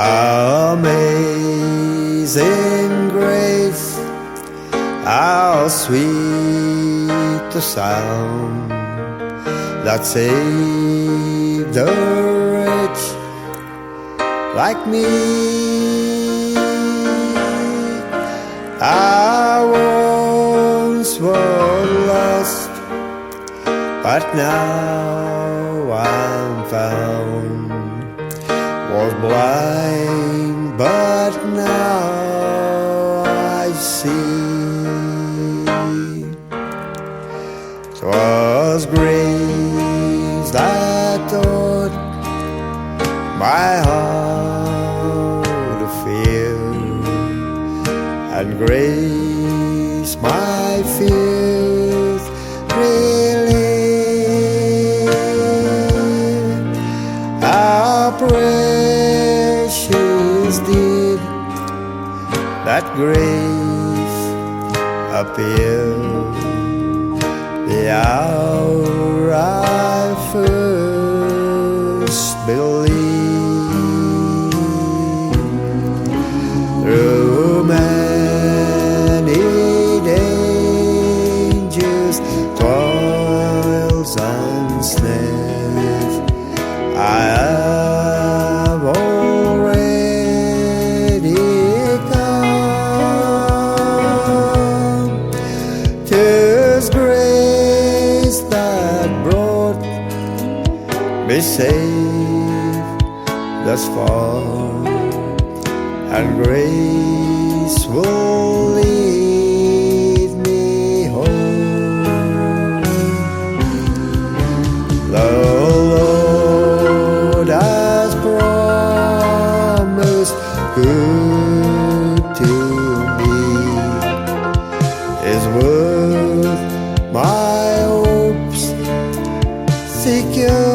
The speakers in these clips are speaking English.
Amazing grace, how sweet the sound that saved a wretch like me. I once was lost, but now I'm found. Was blind, but now I see. 'Twas grace that taught my heart to fear, and grace my fears relieved. How precious did that grace appear the hour I first believed. Through many dangers, toils and snares, I have already come. 'Tis grace that brought me safe thus far, and grace will lead me home. The Lord has promised good to me. His word my hopes secure.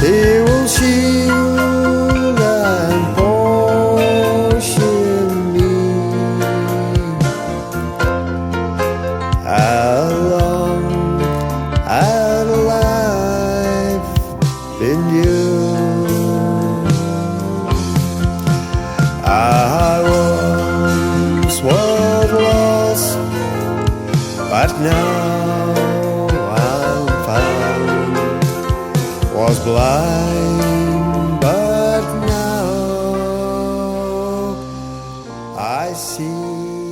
He will shield and portion me. How long had life been you? I once was lost, but now I'm found. Was blind, but now I see.